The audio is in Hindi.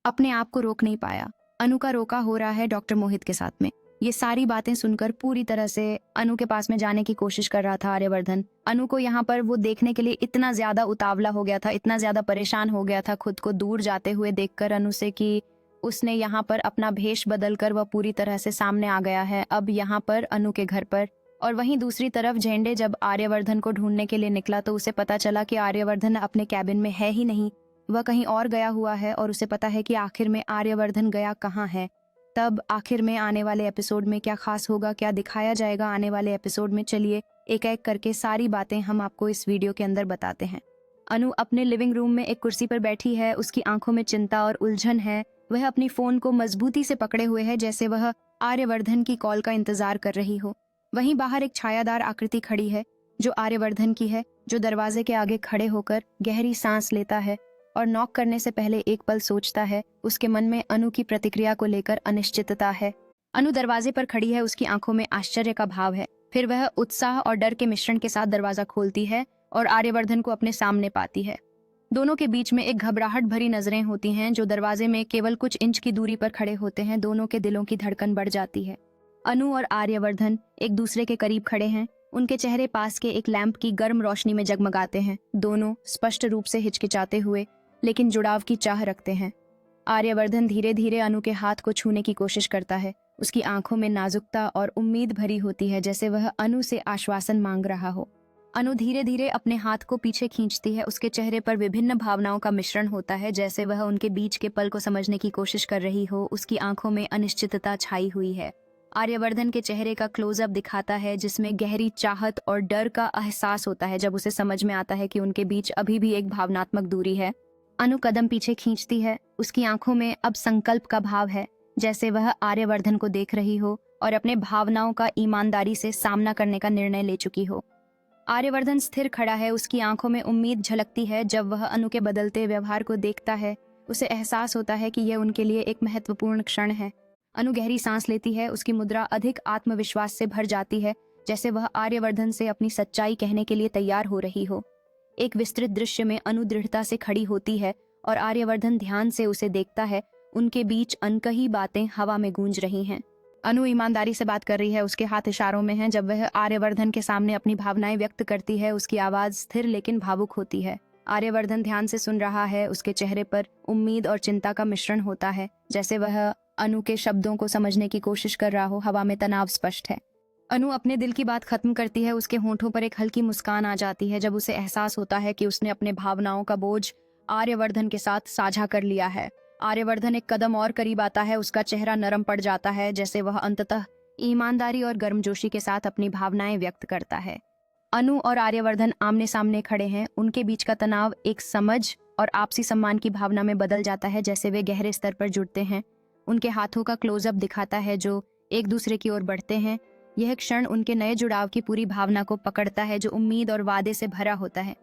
अपने आप को रोक नहीं पाया। अनु का रोका हो रहा है डॉक्टर मोहित के साथ में। ये सारी बातें सुनकर पूरी तरह से अनु के पास में जाने की कोशिश कर रहा था आर्यवर्धन। अनु को यहाँ पर वो देखने के लिए इतना ज्यादा उतावला हो गया था, इतना ज्यादा परेशान हो गया था खुद को दूर जाते हुए देखकर अनु से कि उसने यहाँ पर अपना भेष बदल कर वह पूरी तरह से सामने आ गया है अब यहाँ पर अनु के घर पर। और वहीं दूसरी तरफ झेंडे जब आर्यवर्धन को ढूंढने के लिए निकला तो उसे पता चला कि आर्यवर्धन अपने कैबिन में है ही नहीं, वह कहीं और गया हुआ है और उसे पता है कि आखिर में आर्यवर्धन गया कहाँ है। तब आखिर में आने वाले एपिसोड में क्या खास होगा, क्या दिखाया जाएगा आने वाले एपिसोड में, चलिए एक एक करके सारी बातें हम आपको इस वीडियो के अंदर बताते हैं। अनु अपने लिविंग रूम में एक कुर्सी पर बैठी है, उसकी आंखों में चिंता और उलझन है। वह अपनी फोन को मजबूती से पकड़े हुए है जैसे वह आर्यवर्धन की कॉल का इंतजार कर रही हो। वहीं बाहर एक छायादार आकृति खड़ी है जो आर्यवर्धन की है, जो दरवाजे के आगे खड़े होकर गहरी सांस लेता है और नॉक करने से पहले एक पल सोचता है। उसके मन में अनु की प्रतिक्रिया को लेकर अनिश्चितता है। अनु दरवाजे पर खड़ी है, उसकी आंखों में आश्चर्य का भाव है। फिर वह उत्साह और डर के मिश्रण के साथ दरवाजा खोलती है और आर्यवर्धन को अपने सामने पाती है। दोनों के बीच में एक घबराहट भरी नजरें होती हैं जो दरवाजे में केवल कुछ इंच की दूरी पर खड़े होते हैं। दोनों के दिलों की धड़कन बढ़ जाती है। अनु और आर्यवर्धन एक दूसरे के करीब खड़े हैं, उनके चेहरे पास के एक लैंप की गर्म रोशनी में जगमगाते हैं। दोनों स्पष्ट रूप से हिचकिचाते हुए लेकिन जुड़ाव की चाह रखते हैं। आर्यवर्धन धीरे धीरे अनु के हाथ को छूने की कोशिश करता है। उसकी आंखों में नाजुकता और उम्मीद भरी होती है जैसे वह अनु से आश्वासन मांग रहा हो। अनु धीरे धीरे अपने हाथ को पीछे खींचती है। उसके चेहरे पर विभिन्न भावनाओं का मिश्रण होता है जैसे वह उनके बीच के पल को समझने की कोशिश कर रही हो। उसकी आंखों में अनिश्चितता छाई हुई है। आर्यवर्धन के चेहरे का क्लोजअप दिखाता है जिसमें गहरी चाहत और डर का एहसास होता है जब उसे समझ में आता है कि उनके बीच अभी भी एक भावनात्मक दूरी है। अनु कदम पीछे खींचती है। उसकी आंखों में अब संकल्प का भाव है जैसे वह आर्यवर्धन को देख रही हो और अपने भावनाओं का ईमानदारी से सामना करने का निर्णय ले चुकी हो। आर्यवर्धन स्थिर खड़ा है, उसकी आंखों में उम्मीद झलकती है। जब वह अनु के बदलते व्यवहार को देखता है उसे एहसास होता है कि यह उनके लिए एक महत्वपूर्ण क्षण है। अनु गहरी सांस लेती है, उसकी मुद्रा अधिक आत्मविश्वास से भर जाती है जैसे वह आर्यवर्धन से अपनी सच्चाई कहने के लिए तैयार हो रही हो। एक विस्तृत दृश्य में अनु दृढ़ता से खड़ी होती है और आर्यवर्धन ध्यान से उसे देखता है। उनके बीच अनकही बातें हवा में गूंज रही हैं। अनु ईमानदारी से बात कर रही है, उसके हाथ इशारों में हैं। जब वह आर्यवर्धन के सामने अपनी भावनाएं व्यक्त करती है उसकी आवाज स्थिर लेकिन भावुक होती है। आर्यवर्धन ध्यान से सुन रहा है, उसके चेहरे पर उम्मीद और चिंता का मिश्रण होता है जैसे वह अनु के शब्दों को समझने की कोशिश कर रहा हो। हवा में तनाव स्पष्ट है। अनु अपने दिल की बात खत्म करती है, उसके होंठों पर एक हल्की मुस्कान आ जाती है जब उसे एहसास होता है कि उसने अपने भावनाओं का बोझ आर्यवर्धन के साथ साझा कर लिया है। आर्यवर्धन एक कदम और करीब आता है, उसका चेहरा नरम पड़ जाता है जैसे वह अंततः ईमानदारी और गर्मजोशी के साथ अपनी भावनाएं व्यक्त करता है। अनु और आर्यवर्धन आमने सामने खड़े हैं, उनके बीच का तनाव एक समझ और आपसी सम्मान की भावना में बदल जाता है जैसे वे गहरे स्तर पर जुड़ते हैं। उनके हाथों का क्लोजअप दिखाता है जो एक दूसरे की ओर बढ़ते हैं। यह क्षण उनके नए जुड़ाव की पूरी भावना को पकड़ता है जो उम्मीद और वादे से भरा होता है।